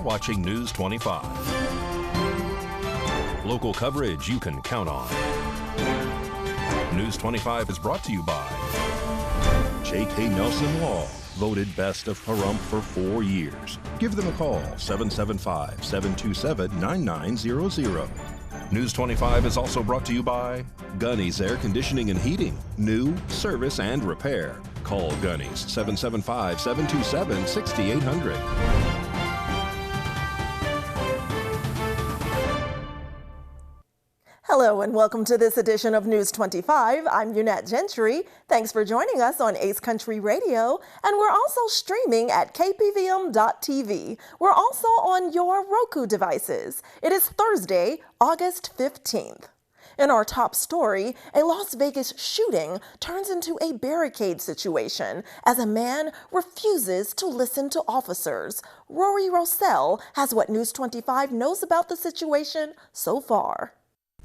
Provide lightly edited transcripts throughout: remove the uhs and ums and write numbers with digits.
watching News 25. Local coverage you can count on. News 25 is brought to you by J.K. Nelson Law, voted best of Pahrump for 4 years. Give them a call, 775-727-9900. News 25 is also brought to you by Gunny's Air Conditioning and Heating. New, service, and repair. Call Gunny's, 775-727-6800. Hello and welcome to this edition of News 25. I'm Unette Gentry. Thanks for joining us on Ace Country Radio, and we're also streaming at KPVM.TV. We're also on your Roku devices. It is Thursday, August 15th. In our top story, a Las Vegas shooting turns into a barricade situation as a man refuses to listen to officers. Rory Rossell has what News 25 knows about the situation so far.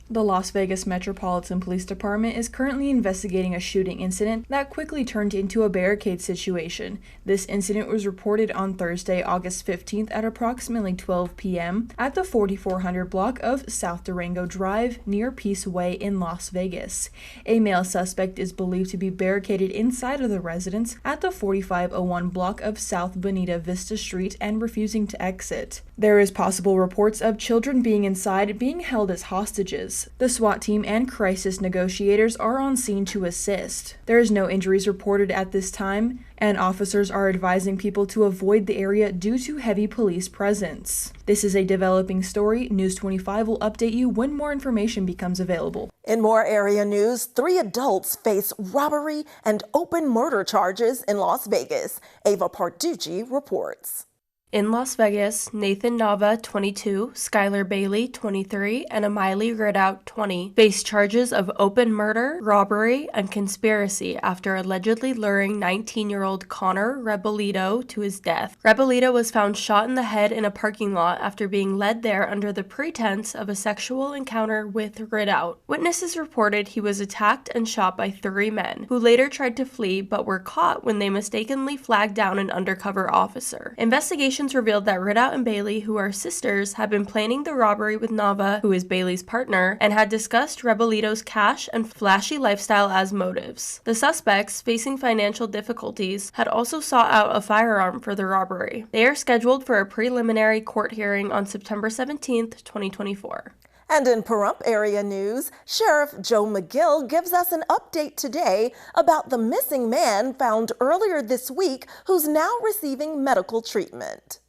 The Las Vegas Metropolitan Police Department is currently investigating a shooting incident that quickly turned into a barricade situation. This incident was reported on Thursday, August 15th at approximately 12 p.m. at the 4400 block of South Durango Drive near Peace Way in Las Vegas. A male suspect is believed to be barricaded inside of the residence at the 4501 block of South Bonita Vista Street and refusing to exit. There is possible reports of children being inside being held as hostages. The SWAT team and crisis negotiators are on scene to assist. There is no injuries reported at this time, and officers are advising people to avoid the area due to heavy police presence. This is a developing story. News 25 will update you when more information becomes available. In more area news, 3 adults face robbery and open murder charges in Las Vegas. Ava Parducci reports. In Las Vegas, Nathan Nava, 22, Skylar Bailey, 23, and Amiley Ridout, 20, face charges of open murder, robbery, and conspiracy after allegedly luring 19-year-old Connor Rebolito to his death. Rebolito was found shot in the head in a parking lot after being led there under the pretense of a sexual encounter with Ridout. Witnesses reported he was attacked and shot by 3 men, who later tried to flee but were caught when they mistakenly flagged down an undercover officer. Investigations revealed that Ridout and Bailey, who are sisters, had been planning the robbery with Nava, who is Bailey's partner, and had discussed Rebolito's cash and flashy lifestyle as motives. The suspects, facing financial difficulties, had also sought out a firearm for the robbery. They are scheduled for a preliminary court hearing on September 17th, 2024. And in Pahrump area news, Sheriff Joe McGill gives us an update today about the missing man found earlier this week who's now receiving medical treatment.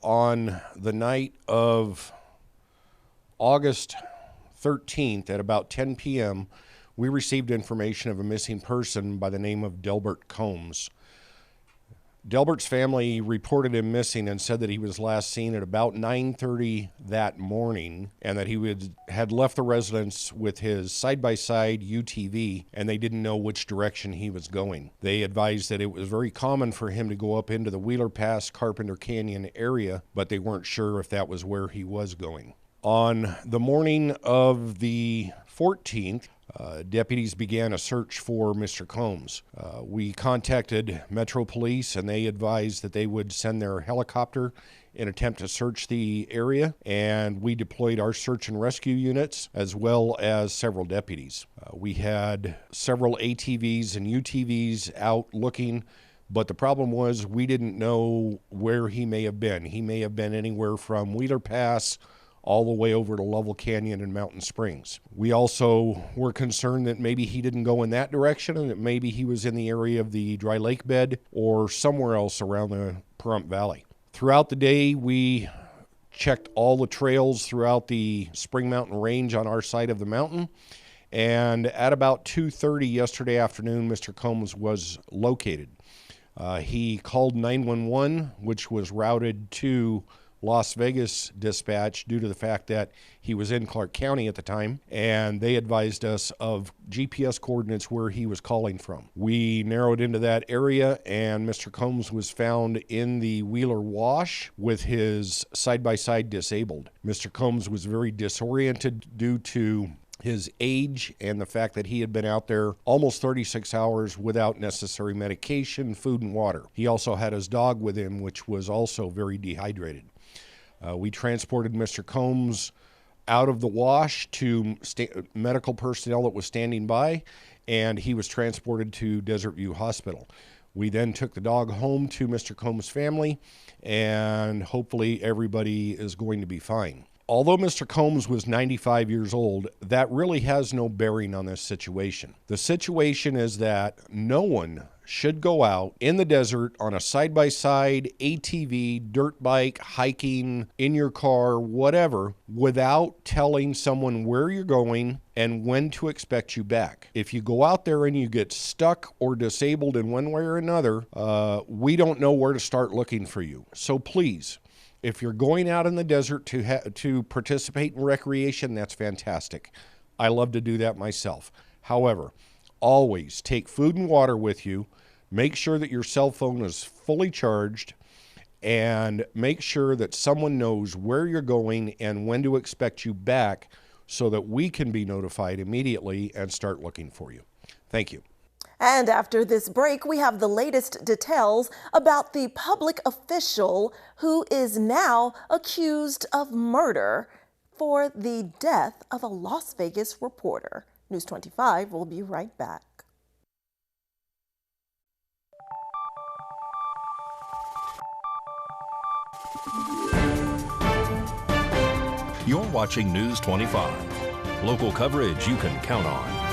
On the night of August 13th at about 10 p.m., we received information of a missing person by the name of Delbert Combs. Delbert's family reported him missing and said that he was last seen at about 9:30 that morning and that he had left the residence with his side-by-side UTV and they didn't know which direction he was going. They advised that it was very common for him to go up into the Wheeler Pass, Carpenter Canyon area, but they weren't sure if that was where he was going. On the morning of the 14th, deputies began a search for Mr. Combs. We contacted Metro Police and they advised that they would send their helicopter in an attempt to search the area, and we deployed our search and rescue units as well as several deputies. We had several ATVs and UTVs out looking, but the problem was we didn't know where he may have been. He may have been anywhere from Wheeler Pass all the way over to Lovell Canyon and Mountain Springs. We also were concerned that maybe he didn't go in that direction and that maybe he was in the area of the Dry Lake Bed or somewhere else around the Pahrump Valley. Throughout the day, we checked all the trails throughout the Spring Mountain Range on our side of the mountain, and at about 2:30 yesterday afternoon, Mr. Combs was located. He called 911, which was routed to Las Vegas dispatch due to the fact that he was in Clark County at the time, and they advised us of GPS coordinates where he was calling from. We narrowed into that area, and Mr. Combs was found in the Wheeler Wash with his side-by-side disabled. Mr. Combs was very disoriented due to his age and the fact that he had been out there almost 36 hours without necessary medication, food, and water. He also had his dog with him, which was also very dehydrated. We transported Mr. Combs out of the wash to medical personnel that was standing by, and he was transported to Desert View Hospital. We then took the dog home to Mr. Combs' family, and hopefully everybody is going to be fine. Although Mr. Combs was 95 years old, that really has no bearing on this situation. The situation is that no one should go out in the desert on a side-by-side, ATV, dirt bike, hiking, in your car, whatever, without telling someone where you're going and when to expect you back. If you go out there and you get stuck or disabled in one way or another, we don't know where to start looking for you. So please, if you're going out in the desert to participate in recreation, that's fantastic. I love to do that myself. However, always take food and water with you. Make sure that your cell phone is fully charged, and make sure that someone knows where you're going and when to expect you back so that we can be notified immediately and start looking for you. Thank you. And after this break, we have the latest details about the public official who is now accused of murder for the death of a Las Vegas reporter. News 25 will be right back. You're watching News 25. Local coverage you can count on.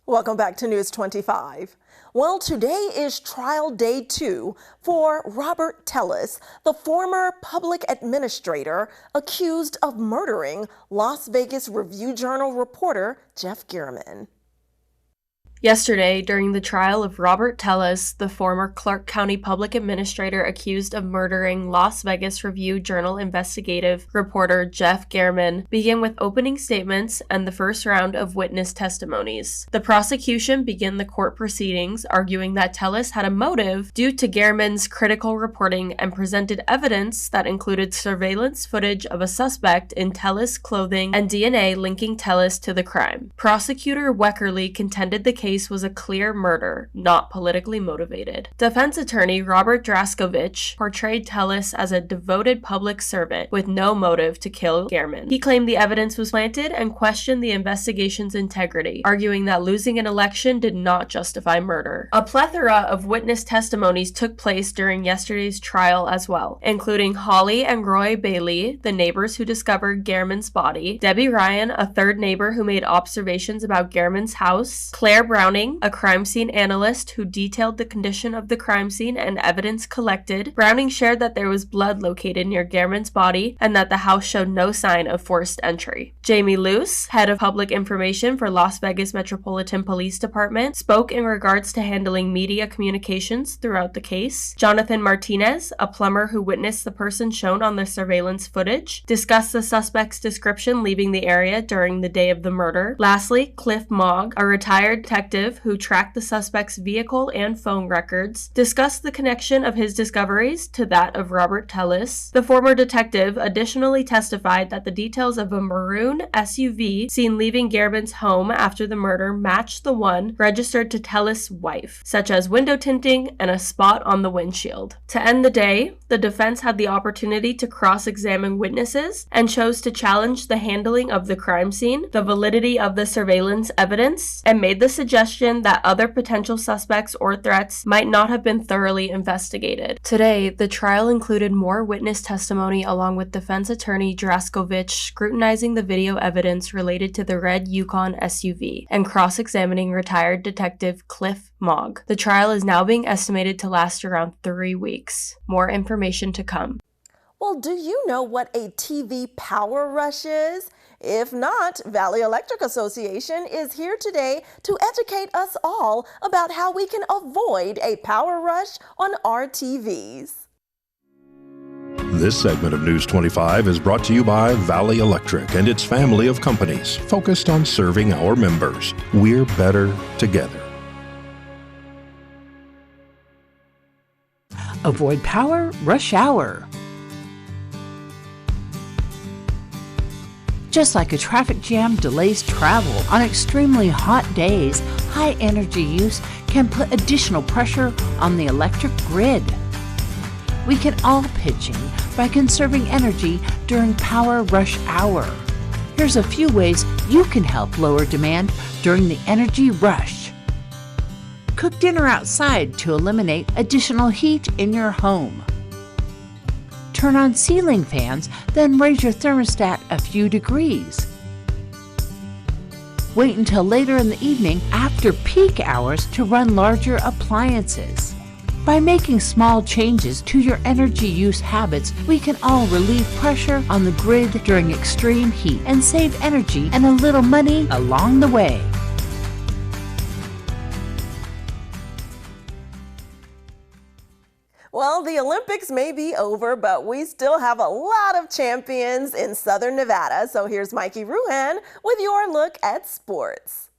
Welcome back to News 25. Well, today is trial day 2 for Robert Tellis, the former public administrator accused of murdering Las Vegas Review-Journal reporter Jeff Gehrman. Yesterday, during the trial of Robert Tellis, the former Clark County public administrator accused of murdering Las Vegas Review-Journal investigative reporter Jeff Gehrman, began with opening statements and the first round of witness testimonies. The prosecution began the court proceedings, arguing that Tellis had a motive due to Gehrman's critical reporting and presented evidence that included surveillance footage of a suspect in Tellis clothing and DNA linking Tellis to the crime. Prosecutor Weckerly contended the case was a clear murder, not politically motivated. Defense attorney Robert Draskovich portrayed Tellis as a devoted public servant with no motive to kill Gehrman. He claimed the evidence was planted and questioned the investigation's integrity, arguing that losing an election did not justify murder. A plethora of witness testimonies took place during yesterday's trial as well, including Holly and Roy Bailey, the neighbors who discovered Gehrman's body, Debbie Ryan, a third neighbor who made observations about Gehrman's house, Claire Browning, a crime scene analyst who detailed the condition of the crime scene and evidence collected. Browning shared that there was blood located near Gehrman's body and that the house showed no sign of forced entry. Jamie Luce, head of public information for Las Vegas Metropolitan Police Department, spoke in regards to handling media communications throughout the case. Jonathan Martinez, a plumber who witnessed the person shown on the surveillance footage, discussed the suspect's description leaving the area during the day of the murder. Lastly, Cliff Mogg, a retired detective who tracked the suspect's vehicle and phone records, discussed the connection of his discoveries to that of Robert Tellis. The former detective additionally testified that the details of a maroon SUV seen leaving Gehrman's home after the murder matched the one registered to Tellis' wife, such as window tinting and a spot on the windshield. To end the day, the defense had the opportunity to cross-examine witnesses and chose to challenge the handling of the crime scene, the validity of the surveillance evidence, and made the suggestion that other potential suspects or threats might not have been thoroughly investigated. Today, the trial included more witness testimony along with defense attorney Draskovich scrutinizing the video evidence related to the red Yukon SUV and cross-examining retired detective Cliff Mogg. The trial is now being estimated to last around 3 weeks. More information to come. Well, do you know what a TV power rush is? If not, Valley Electric Association is here today to educate us all about how we can avoid a power rush on our TVs. This segment of News 25 is brought to you by Valley Electric and its family of companies focused on serving our members. We're better together. Avoid power rush hour. Just like a traffic jam delays travel on extremely hot days, high energy use can put additional pressure on the electric grid. we can all pitch in by conserving energy during power rush hour. Here's a few ways you can help lower demand during the energy rush. Cook dinner outside to eliminate additional heat in your home. Turn on ceiling fans, then raise your thermostat a few degrees. Wait until later in the evening after peak hours to run larger appliances. By making small changes to your energy use habits, we can all relieve pressure on the grid during extreme heat and save energy and a little money along the way. Well, the Olympics may be over, but we still have a lot of champions in Southern Nevada. So here's Mikey Ruhan with your look at sports.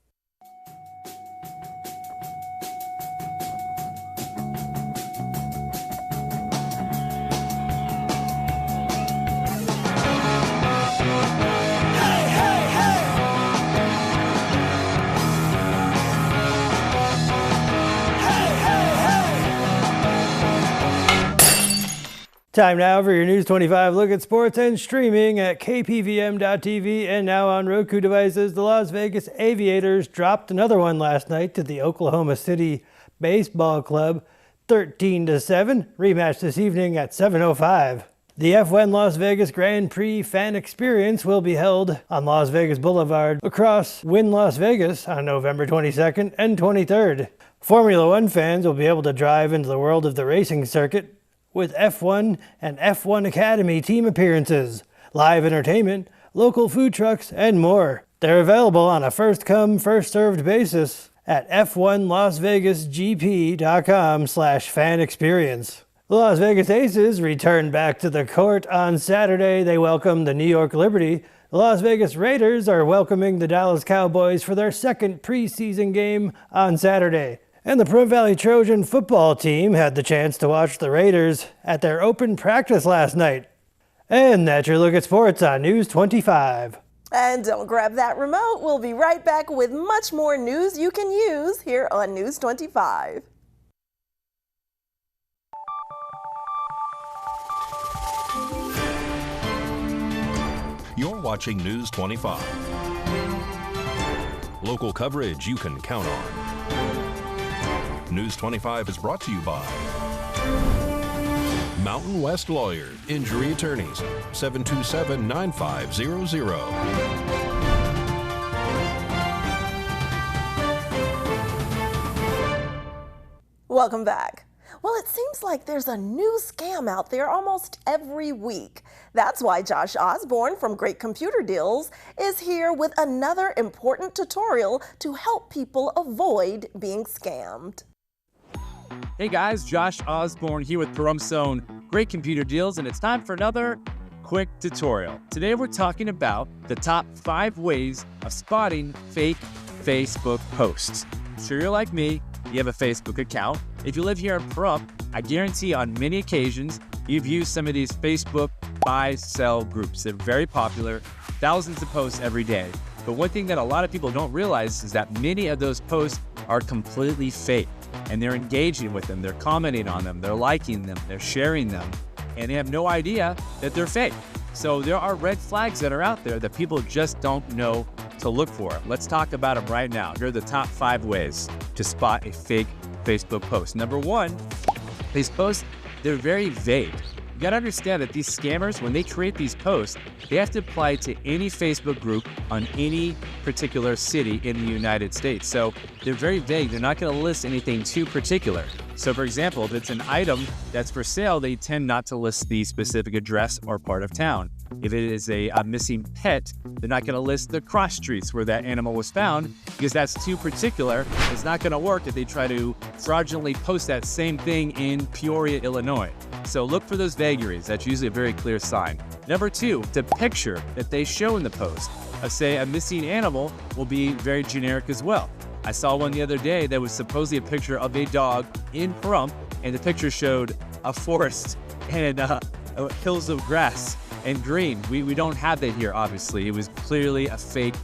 Time now for your News 25 look at sports and streaming at KPVM.TV and now on Roku devices. The Las Vegas Aviators dropped another one last night to the Oklahoma City Baseball Club, 13-7. Rematch this evening at 7:05. The F1 Las Vegas Grand Prix fan experience will be held on Las Vegas Boulevard across Wynn Las Vegas on November 22nd and 23rd. Formula One fans will be able to drive into the world of the racing circuit with F1 and F1 Academy team appearances, live entertainment, local food trucks, and more. They're available on a first-come, first-served basis at f1lasvegasgp.com/fan experience. The Las Vegas Aces returned back to the court on Saturday. They welcomed the New York Liberty. The Las Vegas Raiders are welcoming the Dallas Cowboys for their second preseason game on Saturday. And the Pahrump Valley Trojan football team had the chance to watch the Raiders at their open practice last night. And that's your look at sports on News 25. And don't grab that remote. We'll be right back with much more news you can use here on News 25. You're watching News 25. Local coverage you can count on. News 25 is brought to you by Mountain West Lawyer, Injury Attorneys, 727-9500. Welcome back. Well, it seems like there's a new scam out there almost every week. That's why Josh Osborne from Great Computer Deals is here with another important tutorial to help people avoid being scammed. Hey guys, Josh Osborne here with Pahrump's own Great Computer Deals, and it's time for another quick tutorial. Today we're talking about the top 5 ways of spotting fake Facebook posts. So you're like me, you have a Facebook account. If you live here in Pahrump, I guarantee on many occasions you've used some of these Facebook buy-sell groups. They're very popular, thousands of posts every day. But one thing that a lot of people don't realize is that many of those posts are completely fake. And they're engaging with them, they're commenting on them, they're liking them, they're sharing them, and they have no idea that they're fake. So there are red flags that are out there that people just don't know to look for. Let's talk about them right now. Here are the top 5 ways to spot a fake Facebook post. Number 1, these posts, they're very vague. You gotta understand that these scammers, when they create these posts, they have to apply to any Facebook group on any particular city in the United States. So they're very vague. They're not gonna list anything too particular. So for example, if it's an item that's for sale, they tend not to list the specific address or part of town. If it is a missing pet, they're not gonna list the cross streets where that animal was found because that's too particular. It's not gonna work if they try to fraudulently post that same thing in Peoria, Illinois. So look for those vagaries. That's usually a very clear sign. Number 2, the picture that they show in the post of, say, a missing animal will be very generic as well. I saw one the other day that was supposedly a picture of a dog in Pahrump, and the picture showed a forest and hills of grass and green. We don't have that here, obviously. It was clearly a fake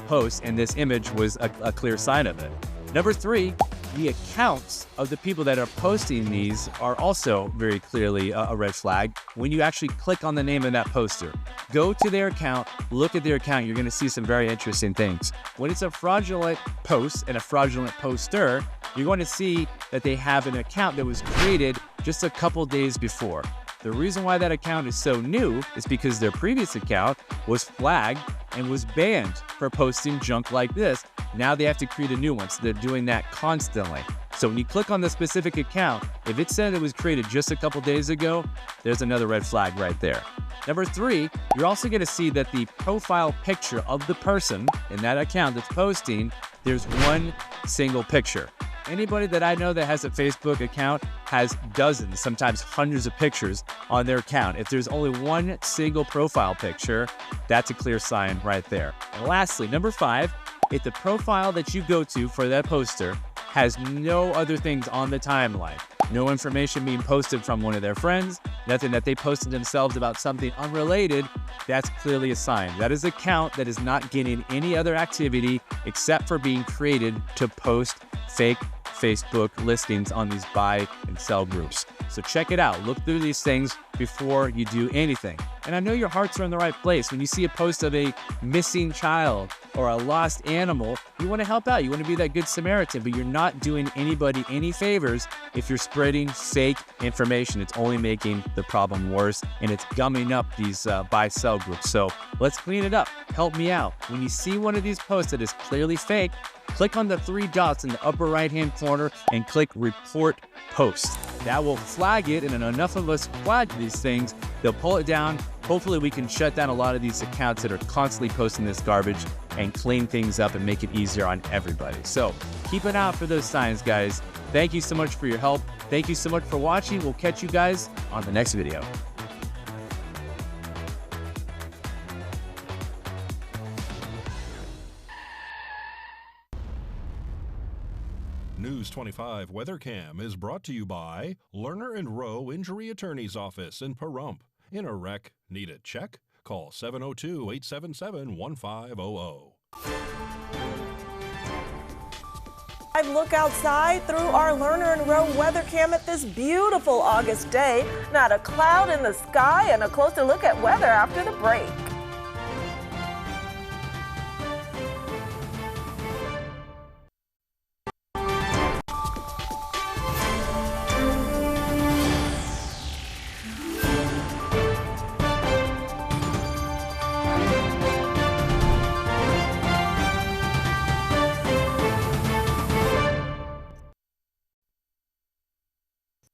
post, and this image was a clear sign of it. Number 3, The accounts of the people that are posting these are also very clearly a red flag when you actually click on the name of that poster. Go to their account, look at their account, you're going to see some very interesting things. When it's a fraudulent post and a fraudulent poster, you're going to see that they have an account that was created just a couple days before. The reason why that account is so new is because their previous account was flagged and was banned for posting junk like this. Now they have to create a new one, so they're doing that constantly. So when you click on the specific account, if it said it was created just a couple days ago, there's another red flag right there. Number 3, you're also going to see that the profile picture of the person in that account that's posting, there's one single picture. Anybody that I know that has a Facebook account has dozens, sometimes hundreds of pictures on their account. If there's only one single profile picture, that's a clear sign right there. And lastly, number 5, if the profile that you go to for that poster has no other things on the timeline, no information being posted from one of their friends, nothing that they posted themselves about something unrelated, that's clearly a sign. That is an account that is not getting any other activity except for being created to post fake Facebook listings on these buy and sell groups. So check it out. Look through these things before you do anything. And I know your hearts are in the right place. When you see a post of a missing child or a lost animal, you want to help out. You want to be that good Samaritan, but you're not doing anybody any favors if you're spreading fake information. It's only making the problem worse, and it's gumming up these buy-sell groups. So let's clean it up. Help me out. When you see one of these posts that is clearly fake, click on the 3 dots in the upper right-hand corner and click Report Post. That will flag it, and enough of us flag these things, they'll pull it down. Hopefully we can shut down a lot of these accounts that are constantly posting this garbage and clean things up and make it easier on everybody. So keep an eye out for those signs, guys. Thank you so much for your help. Thank you so much for watching. We'll catch you guys on the next video. News 25 WeatherCam is brought to you by Lerner and Rowe Injury Attorney's Office in Pahrump. In a wreck, need a check? Call 702-877-1500. Look outside through our Lerner and Rowe weather cam at this beautiful August day. Not a cloud in the sky, and a closer look at weather after the break.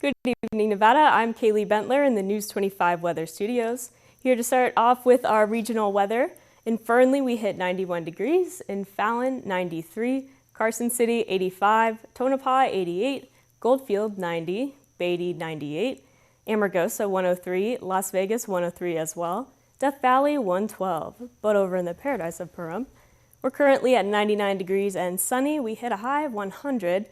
Good evening, Nevada. I'm Kaylee Bentler in the News 25 Weather Studios. Here to start off with our regional weather. In Fernley, we hit 91 degrees. In Fallon, 93. Carson City, 85. Tonopah, 88. Goldfield, 90. Beatty, 98. Amargosa, 103. Las Vegas, 103 as well. Death Valley, 112. But over in the paradise of Pahrump, we're currently at 99 degrees and sunny. We hit a high of 100.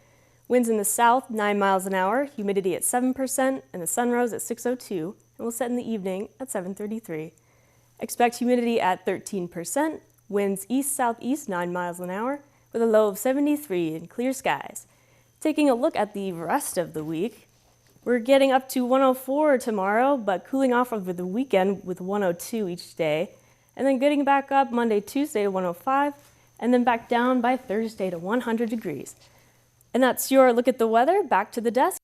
Winds in the south, 9 miles an hour, humidity at 7%, and the sun rose at 6:02 and will set in the evening at 7:33. Expect humidity at 13%, winds east-southeast 9 miles an hour, with a low of 73 and clear skies. Taking a look at the rest of the week, we're getting up to 104 tomorrow, but cooling off over the weekend with 102 each day, and then getting back up Monday, Tuesday to 105, and then back down by Thursday to 100 degrees. And that's your look at the weather. Back to the desk.